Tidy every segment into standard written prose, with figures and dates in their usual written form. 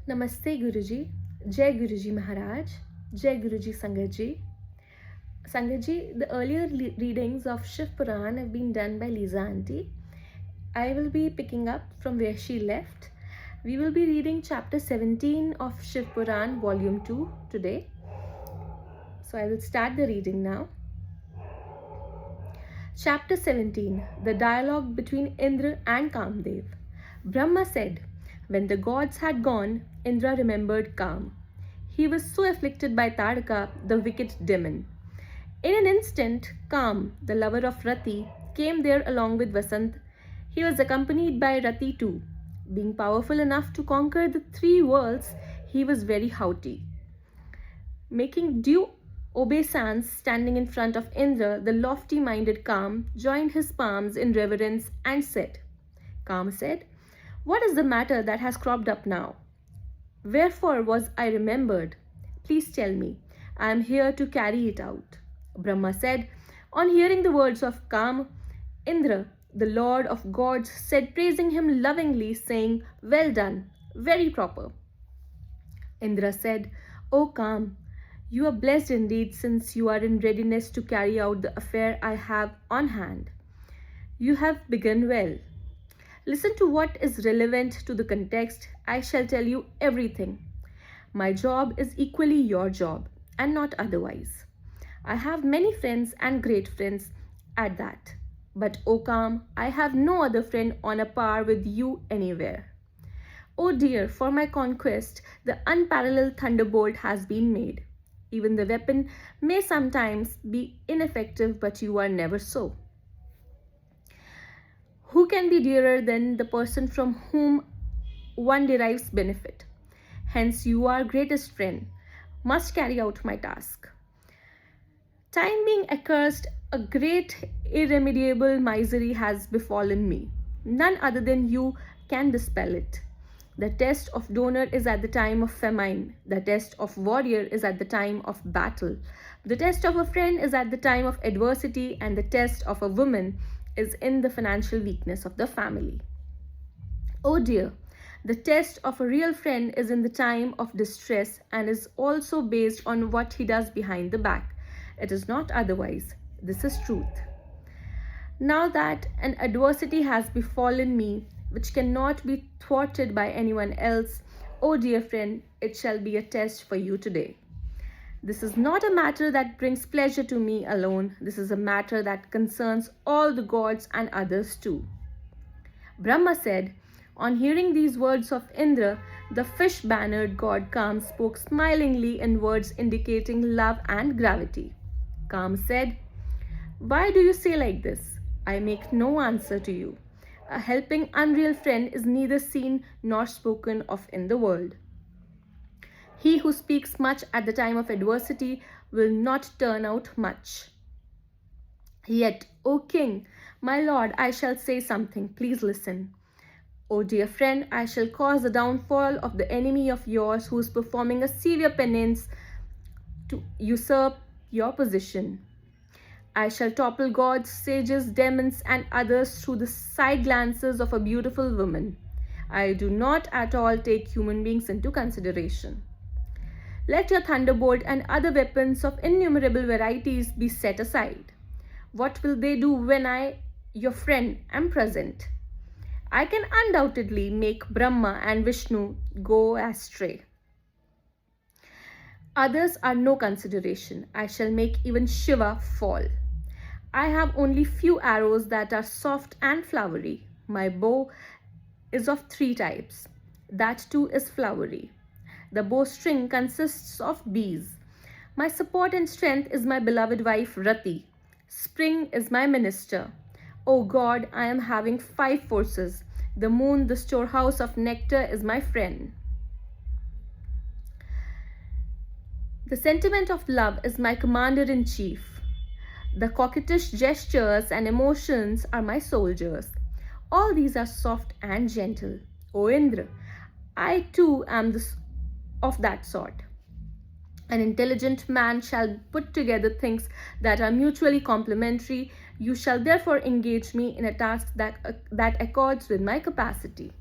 Namaste Guruji, Jai Guruji Maharaj, Jai Guruji Sangat ji. Sangat ji, the earlier readings of Shiv Puran have been done by Lisa Auntie. I will be picking up from where she left. We will be reading chapter 17 of Shiv Puran, volume 2 today. So I will start the reading now. Chapter 17, the dialogue between Indra and Kamdev. Brahma said, when the gods had gone, Indra remembered Kam. He was so afflicted by Taraka, the wicked demon. In an instant, Kam, the lover of Rati, came there along with Vasant. He was accompanied by Rati too. Being powerful enough to conquer the three worlds, he was very haughty. Making due obeisance, standing in front of Indra, the lofty-minded Kam joined his palms in reverence and said, Kam said, what is the matter that has cropped up now? Wherefore was I remembered? Please tell me. I am here to carry it out. Brahma said, on hearing the words of Kam, Indra, the Lord of gods, said, praising him lovingly, saying, well done, very proper. Indra said, O Kam, you are blessed indeed, since you are in readiness to carry out the affair I have on hand. You have begun well. Listen to what is relevant to the context. I shall tell you everything. My job is equally your job, and not otherwise. I have many friends and great friends at that. But O Kam, I have no other friend on a par with you anywhere. Oh dear, for my conquest, the unparalleled thunderbolt has been made. Even the weapon may sometimes be ineffective, but you are never so. Who can be dearer than the person from whom one derives benefit? Hence, you are greatest friend, must carry out my task. Time being accursed, a great irremediable misery has befallen me. None other than you can dispel it. The test of donor is at the time of famine. The test of warrior is at the time of battle. The test of a friend is at the time of adversity, and the test of a woman is in the financial weakness of the family. Oh dear, the test of a real friend is in the time of distress and is also based on what he does behind the back. It is not otherwise. This is truth. Now that an adversity has befallen me, which cannot be thwarted by anyone else, oh dear friend, it shall be a test for you today. This is not a matter that brings pleasure to me alone. This is a matter that concerns all the gods and others too. Brahma said, on hearing these words of Indra, the fish-bannered god Kam spoke smilingly in words indicating love and gravity. Kam said, why do you say like this? I make no answer to you. A helping unreal friend is neither seen nor spoken of in the world. He who speaks much at the time of adversity will not turn out much. Yet, O king, my lord, I shall say something. Please listen. O dear friend, I shall cause the downfall of the enemy of yours who is performing a severe penance to usurp your position. I shall topple gods, sages, demons, and others through the side glances of a beautiful woman. I do not at all take human beings into consideration. Let your thunderbolt and other weapons of innumerable varieties be set aside. What will they do when I, your friend, am present? I can undoubtedly make Brahma and Vishnu go astray. Others are no consideration. I shall make even Shiva fall. I have only few arrows that are soft and flowery. My bow is of 3 types. That too is flowery. The bowstring consists of bees. My support and strength is my beloved wife Rati. Spring is my minister. O God, I am having 5 forces. The moon, the storehouse of nectar, is my friend. The sentiment of love is my commander-in-chief. The coquettish gestures and emotions are my soldiers. All these are soft and gentle. O Indra, I too am of that sort. An intelligent man shall put together things that are mutually complementary. You shall therefore engage me in a task that accords with my capacity.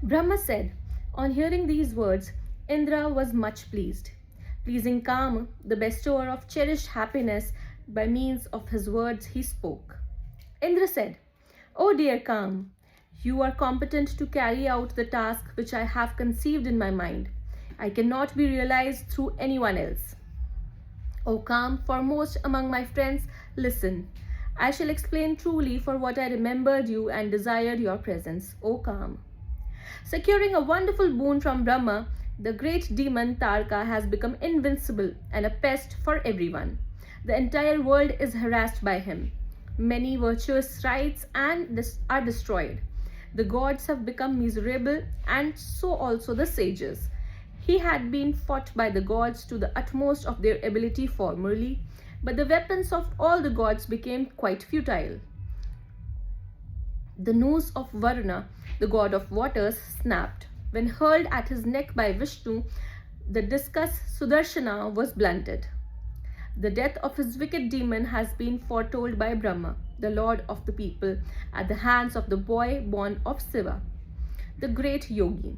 Brahma said, on hearing these words, Indra was much pleased. Pleasing Kama, the bestower of cherished happiness, by means of his words he spoke. Indra said, O dear Kama, you are competent to carry out the task which I have conceived in my mind. I cannot be realized through anyone else. O calm, foremost among my friends, listen. I shall explain truly for what I remembered you and desired your presence, O calm. Securing a wonderful boon from Brahma, the great demon Taraka has become invincible and a pest for everyone. The entire world is harassed by him. Many virtuous rites are destroyed. The gods have become miserable, and so also the sages. He had been fought by the gods to the utmost of their ability formerly, but the weapons of all the gods became quite futile. The noose of Varuna, the god of waters, snapped. When hurled at his neck by Vishnu, the discus Sudarshana was blunted. The death of his wicked demon has been foretold by Brahma, the lord of the people, at the hands of the boy born of Shiva, the great yogi.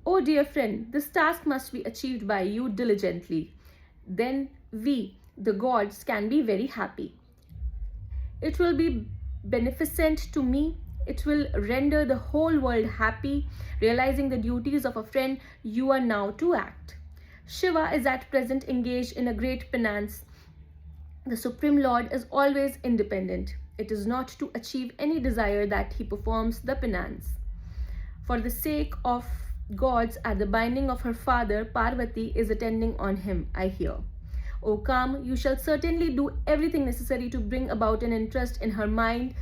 Oh dear friend, this task must be achieved by you diligently. Then we, the gods, can be very happy. It will be beneficent to me. It will render the whole world happy, realizing the duties of a friend you are now to act. Shiva is at present engaged in a great penance. The Supreme Lord is always independent. It is not to achieve any desire that he performs the penance. For the sake of gods, at the binding of her father, Parvati is attending on him, I hear. O come, you shall certainly do everything necessary to bring about an interest in her mind,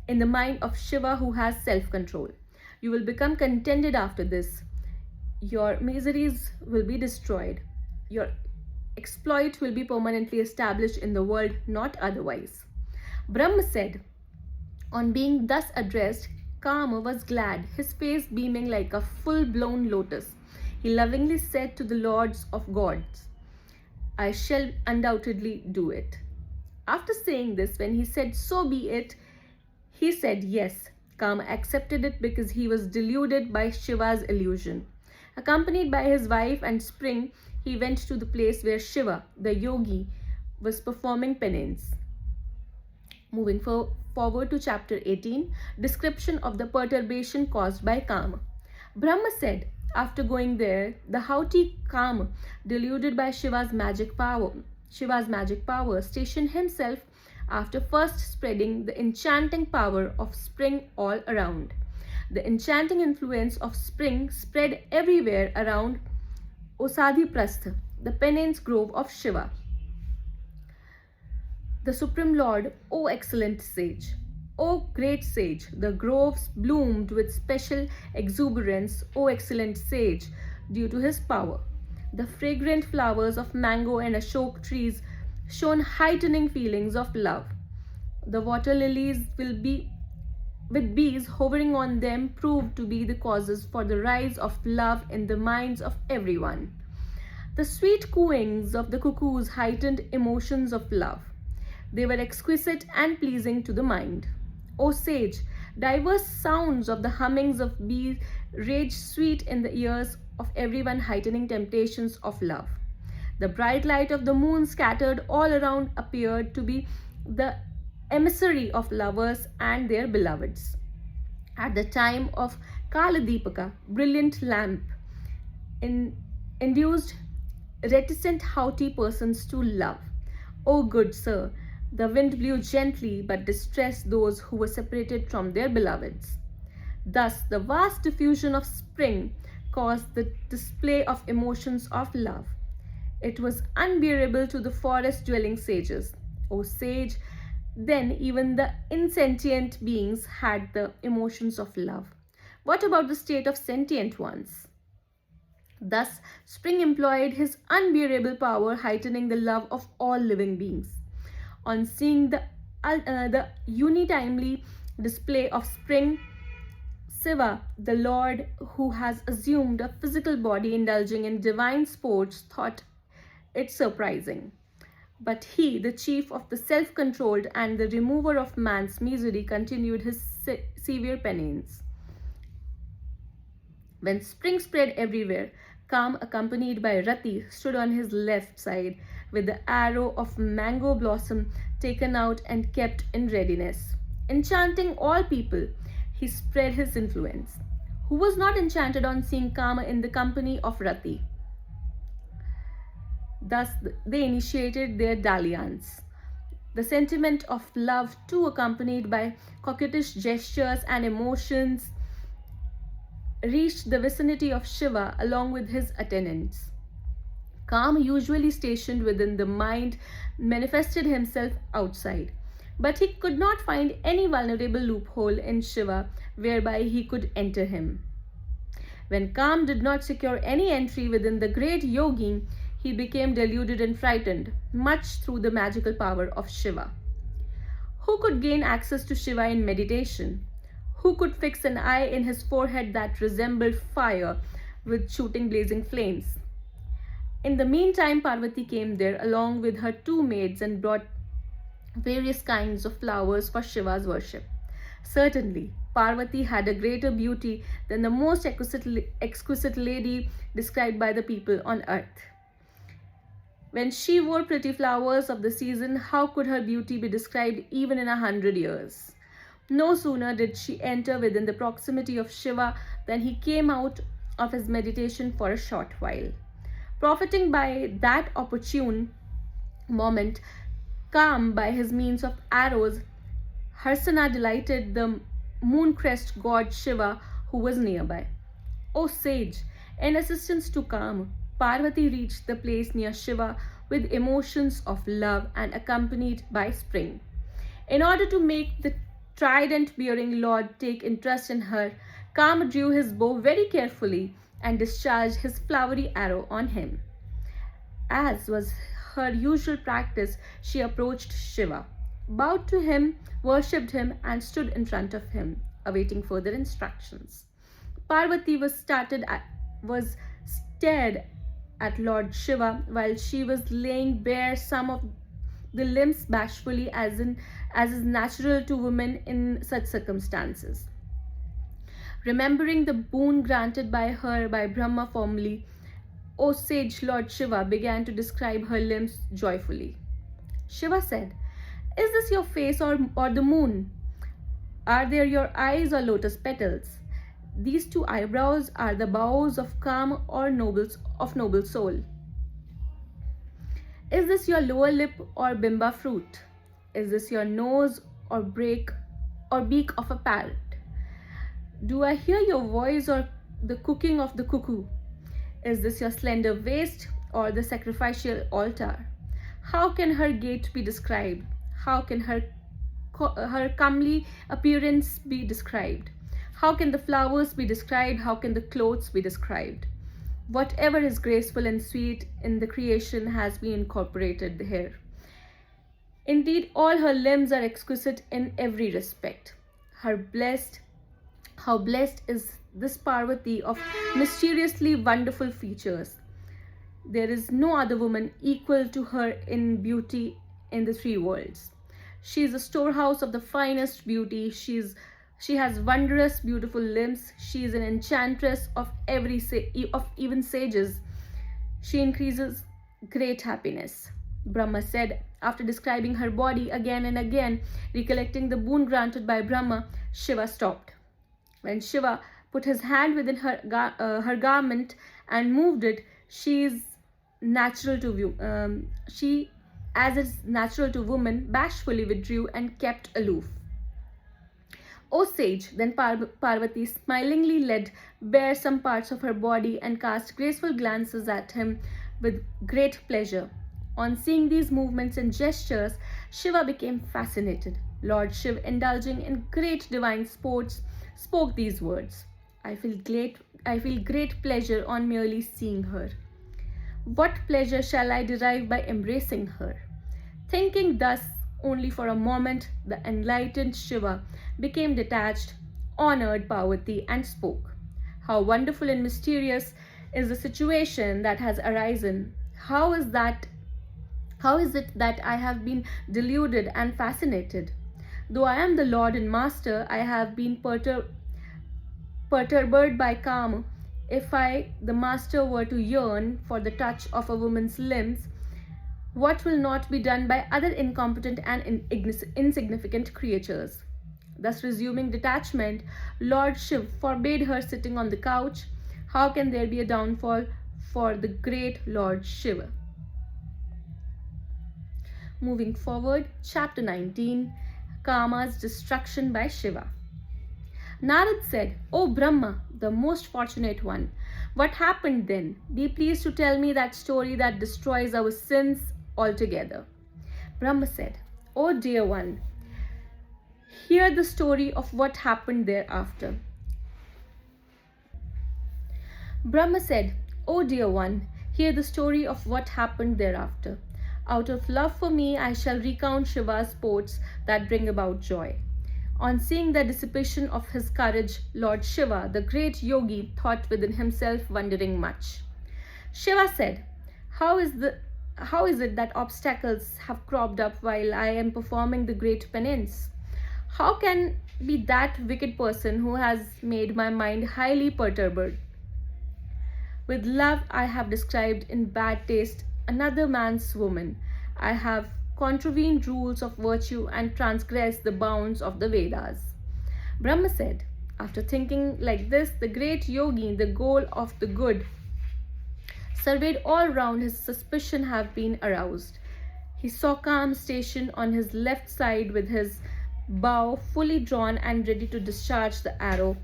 in the mind of Shiva, who has self-control. You will become contented after this. Your miseries will be destroyed. Your exploit will be permanently established in the world, not otherwise. Brahma said, on being thus addressed, Kama was glad, his face beaming like a full-blown lotus. He lovingly said to the lords of gods, I shall undoubtedly do it. After saying this, when he said, so be it, he said yes. Kama accepted it because he was deluded by Shiva's illusion. Accompanied by his wife and Spring, he went to the place where Shiva, the yogi, was performing penance. Moving forward to chapter 18, description of the perturbation caused by Kama. Brahma said, after going there, the haughty Kama, deluded by Shiva's magic power, stationed himself after first spreading the enchanting power of Spring all around. The enchanting influence of Spring spread everywhere around Osadhiprastha, the penance grove of Shiva. The Supreme Lord, O excellent sage, O great sage, the groves bloomed with special exuberance, O excellent sage, due to his power. The fragrant flowers of mango and ashok trees shone heightening feelings of love. The water lilies with bees hovering on them proved to be the causes for the rise of love in the minds of everyone. The sweet cooings of the cuckoos heightened emotions of love. They were exquisite and pleasing to the mind. O sage, diverse sounds of the hummings of bees raged sweet in the ears of everyone, heightening temptations of love. The bright light of the moon scattered all around appeared to be the emissary of lovers and their beloveds. At the time of Kaladipaka, brilliant lamp induced reticent haughty persons to love. O good sir, the wind blew gently but distressed those who were separated from their beloveds. Thus, the vast diffusion of Spring caused the display of emotions of love. It was unbearable to the forest-dwelling sages. O sage, then even the insentient beings had the emotions of love. What about the state of sentient ones? Thus, Spring employed his unbearable power, heightening the love of all living beings. On seeing the unitimely display of Spring, Shiva, the Lord who has assumed a physical body indulging in divine sports, thought it surprising. But he, the chief of the self-controlled and the remover of man's misery, continued his severe penance. When spring spread everywhere, Kam, accompanied by Rati, stood on his left side with the arrow of mango blossom taken out and kept in readiness. Enchanting all people, he spread his influence. Who was not enchanted on seeing Kama in the company of Rati? Thus, they initiated their dalliance. The sentiment of love, too accompanied by coquettish gestures and emotions, reached the vicinity of Shiva along with his attendants. Kama, usually stationed within the mind, manifested himself outside. But he could not find any vulnerable loophole in Shiva whereby he could enter him. When Kama did not secure any entry within the great yogi, he became deluded and frightened, much through the magical power of Shiva. Who could gain access to Shiva in meditation? Who could fix an eye in his forehead that resembled fire with shooting blazing flames? In the meantime, Parvati came there along with her two maids and brought various kinds of flowers for Shiva's worship. Certainly, Parvati had a greater beauty than the most exquisite lady described by the people on earth. When she wore pretty flowers of the season, how could her beauty be described even in 100 years? No sooner did she enter within the proximity of Shiva than he came out of his meditation for a short while. Profiting by that opportune moment, calm by his means of arrows, Harsana delighted the moon-crest god Shiva who was nearby. O sage, in assistance to Kam, Parvati reached the place near Shiva with emotions of love and accompanied by spring. In order to make the trident-bearing lord take interest in her, Kam drew his bow very carefully and discharged his flowery arrow on him. As was her usual practice, she approached Shiva, bowed to him, worshipped him, and stood in front of him, awaiting further instructions. Parvati was stared at Lord Shiva while she was laying bare some of the limbs bashfully as is natural to women in such circumstances. Remembering the boon granted by her by Brahma formerly, O sage Lord Shiva began to describe her limbs joyfully. Shiva said, "Is this your face or the moon? Are there your eyes or lotus petals? These two eyebrows are the bows of calm or noble soul. Is this your lower lip or bimba fruit? Is this your nose or beak of a parrot? Do I hear your voice or the cooking of the cuckoo? Is this your slender waist or the sacrificial altar? How can her gait be described? How can her comely appearance be described? How can the flowers be described? How can the clothes be described? Whatever is graceful and sweet in the creation has been incorporated here. Indeed, all her limbs are exquisite in every respect. How blessed is this Parvati of mysteriously wonderful features. There is no other woman equal to her in beauty in the three worlds. She is a storehouse of the finest beauty. She has wondrous, beautiful limbs. She is an enchantress of even sages. She increases great happiness. Brahma said, after describing her body again and again, recollecting the boon granted by Brahma, Shiva stopped. When Shiva put his hand within her garment and moved it, as is natural to woman, bashfully withdrew and kept aloof. O sage, then Parvati smilingly laid bare some parts of her body and cast graceful glances at him with great pleasure. On seeing these movements and gestures, Shiva became fascinated. Lord Shiv, indulging in great divine sports, spoke these words, I feel great pleasure on merely seeing her. What pleasure shall I derive by embracing her? Thinking thus, only for a moment, the enlightened Shiva became detached, honored Parvati, and spoke. How wonderful and mysterious is the situation that has arisen. How is it that I have been deluded and fascinated? Though I am the Lord and Master, I have been perturbed by Kama If I, the master, were to yearn for the touch of a woman's limbs, what will not be done by other incompetent and insignificant creatures? Thus, resuming detachment, Lord Shiv forbade her sitting on the couch. How can there be a downfall for the great Lord Shiva? Moving forward, chapter 19, Kama's destruction by Shiva. Narad said, O Brahma, the most fortunate one, what happened then? Be pleased to tell me that story that destroys our sins altogether. Brahma said, O dear one, hear the story of what happened thereafter. Brahma said, O dear one, hear the story of what happened thereafter. Out of love for me, I shall recount Shiva's sports that bring about joy. On seeing the dissipation of his courage, Lord Shiva, the great yogi, thought within himself, wondering much. Shiva said, How is it that obstacles have cropped up while I am performing the great penance? How can be that wicked person who has made my mind highly perturbed? With love I have described in bad taste another man's woman. I have contravened rules of virtue and transgressed the bounds of the Vedas. Brahma said, after thinking like this, the great yogi, the goal of the good, surveyed all round. His suspicion have been aroused. He saw Kama stationed on his left side with his bow fully drawn and ready to discharge the arrow.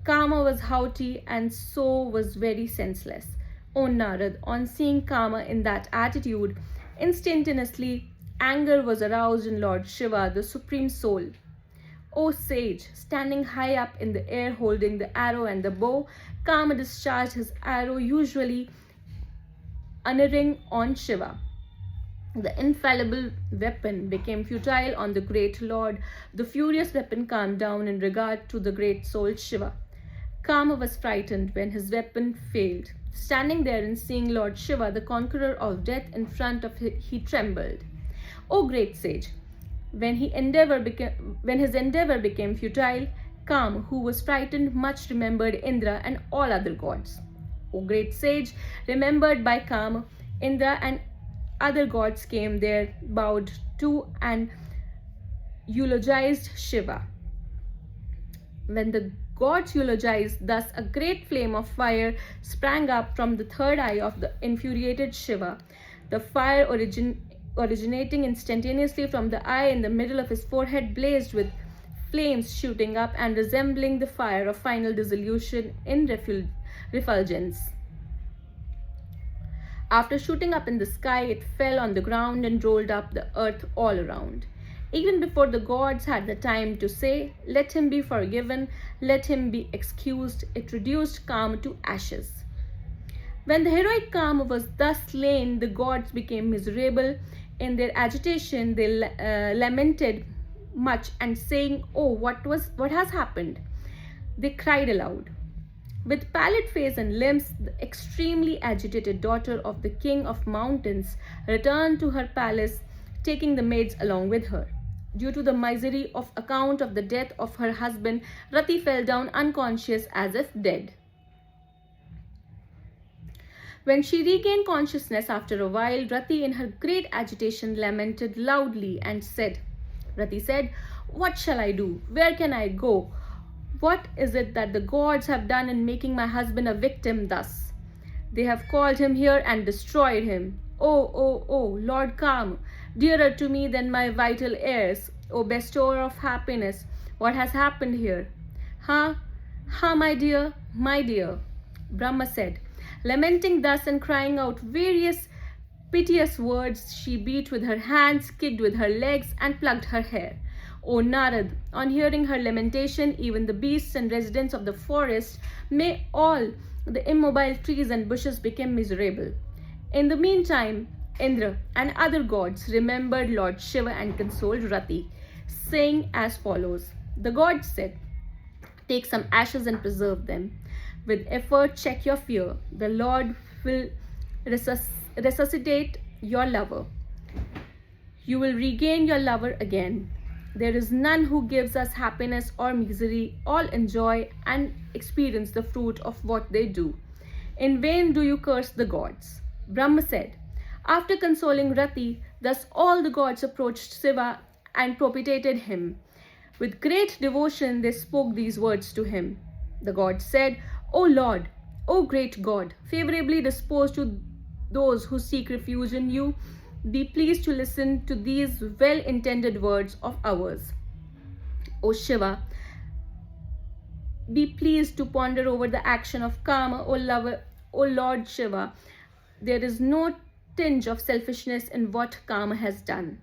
Kama was haughty and so was very senseless. O Narad, on seeing Kama in that attitude, instantaneously anger was aroused in Lord Shiva, the Supreme Soul. O sage, standing high up in the air holding the arrow and the bow, Kama discharged his arrow, usually unerring, on Shiva. The infallible weapon became futile on the great Lord. The furious weapon calmed down in regard to the great soul Shiva. Kama was frightened when his weapon failed. Standing there and seeing Lord Shiva, the conqueror of death, in front of him, he trembled. O great sage, when his endeavor became futile, Kama, who was frightened much, remembered Indra and all other gods. O great sage, remembered by Kama, Indra and other gods came there, bowed to and eulogized Shiva. When the gods eulogized thus, a great flame of fire sprang up from the third eye of the infuriated Shiva. The fire originating instantaneously from the eye in the middle of his forehead blazed with flames shooting up and resembling the fire of final dissolution in refulgence. After shooting up in the sky, it fell on the ground and rolled up the earth all around. Even before the gods had the time to say, let him be forgiven, let him be excused, it reduced Kama to ashes. When the heroic Kama was thus slain, the gods became miserable. In their agitation, they lamented much and saying, Oh, what has happened? They cried aloud. With pallid face and limbs, the extremely agitated daughter of the king of mountains returned to her palace, taking the maids along with her. Due to the misery of account of the death of her husband, Rati fell down unconscious as if dead. When she regained consciousness after a while, Rati in her great agitation lamented loudly and said, Rati said, What shall I do? Where can I go? What is it that the gods have done in making my husband a victim thus? They have called him here and destroyed him. Oh, Lord Kama, dearer to me than my vital heirs, O bestower of happiness, what has happened here? Ha, my dear, Brahma said. Lamenting thus and crying out various piteous words, she beat with her hands, kicked with her legs, and plucked her hair. O Narad, on hearing her lamentation, even the beasts and residents of the forest, may all the immobile trees and bushes became miserable. In the meantime, Indra and other gods remembered Lord Shiva and consoled Rati, saying as follows. The gods said, Take some ashes and preserve them. With effort, check your fear. The Lord will resuscitate your lover. You will regain your lover again. There is none who gives us happiness or misery. All enjoy and experience the fruit of what they do. In vain do you curse the gods. Brahma said, after consoling Rati, thus all the gods approached Shiva and propitiated him. With great devotion they spoke these words to him. The gods said, O Lord, O great God, favorably disposed to those who seek refuge in you, be pleased to listen to these well-intended words of ours. O Shiva, be pleased to ponder over the action of Kama, O Lord Shiva. There is no tinge of selfishness in what Kama has done.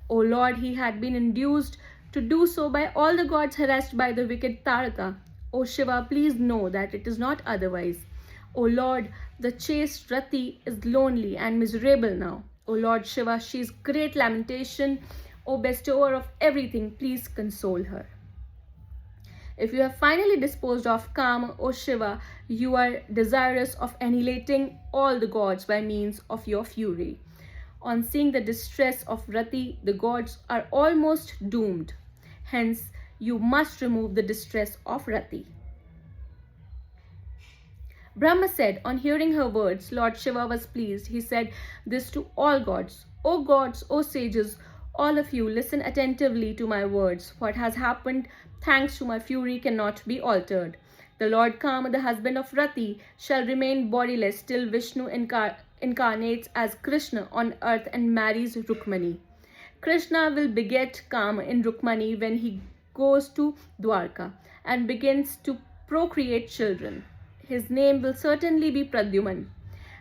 O Lord, he had been induced to do so by all the gods harassed by the wicked Taraka. O Shiva, please know that it is not otherwise. O Lord, the chaste Rati is lonely and miserable now. O Lord Shiva, she is great lamentation. O bestower of everything, please console her. If you have finally disposed of Kama, O Shiva, you are desirous of annihilating all the gods by means of your fury. On seeing the distress of Rati, the gods are almost doomed. Hence, you must remove the distress of Rati. Brahma said, on hearing her words, Lord Shiva was pleased. He said this to all gods, O sages, all of you, listen attentively to my words. What has happened, thanks to my fury, cannot be altered. The Lord Kama, the husband of Rati, shall remain bodiless till Vishnu incarnates as Krishna on earth and marries Rukmani. Krishna will beget Kama in Rukmani when he goes to Dwarka and begins to procreate children. His name will certainly be Pradyuman.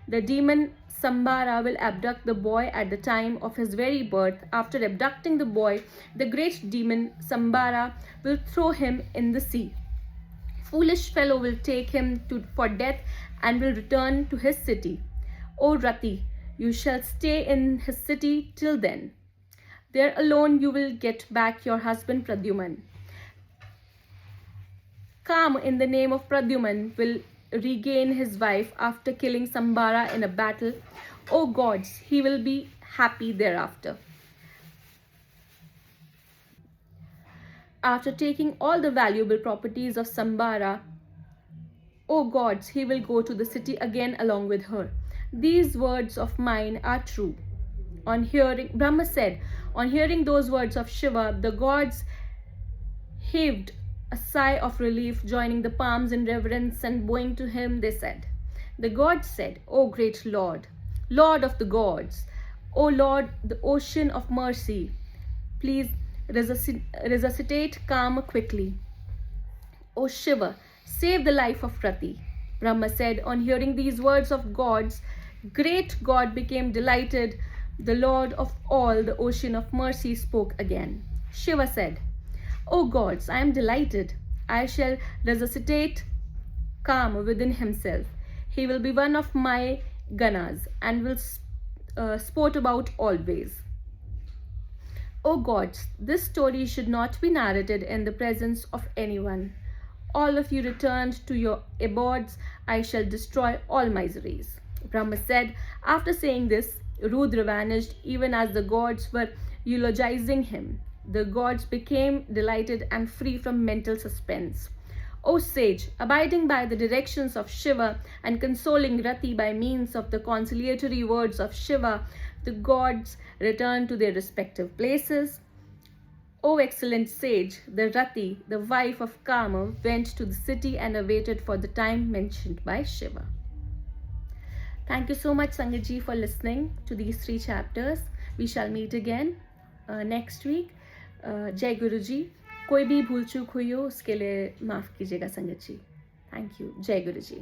The demon Sambara will abduct the boy at the time of his very birth. After abducting the boy, the great demon Sambara will throw him in the sea. Foolish fellow will take him for death and will return to his city. O Rati, you shall stay in his city till then. There alone you will get back your husband Pradyuman. Kama, in the name of Pradyuman, will regain his wife after killing Sambara in a battle. O gods, he will be happy thereafter. After taking all the valuable properties of Sambara, O gods, he will go to the city again along with her. These words of mine are true. Brahma said, on hearing those words of Shiva, the gods heaved a sigh of relief, joining the palms in reverence and bowing to him. They said, the gods said, O great Lord, Lord of the gods, O Lord, the ocean of mercy, please resuscitate Kama quickly. O Shiva, save the life of Rati. Brahma said, on hearing these words of gods, great God became delighted. The Lord of all, the ocean of mercy, spoke again. Shiva said, O gods, I am delighted. I shall resuscitate Kama within himself. He will be one of my ganas and will sport about always. O gods, this story should not be narrated in the presence of anyone. All of you returned to your abodes. I shall destroy all miseries. Brahma said, after saying this, Rudra vanished even as the gods were eulogizing him. The gods became delighted and free from mental suspense. O sage, abiding by the directions of Shiva and consoling Rati by means of the consolatory words of Shiva, the gods returned to their respective places. O excellent sage, the Rati, the wife of Kama, went to the city and awaited for the time mentioned by Shiva. Thank you so much, Sangatji, for listening to these 3 chapters. We shall meet again next week. जय गुरु जी. कोई भी भूल चूक हुई हो उसके लिए माफ़ कीजिएगा संगत जी. Thank you. जय गुरु जी.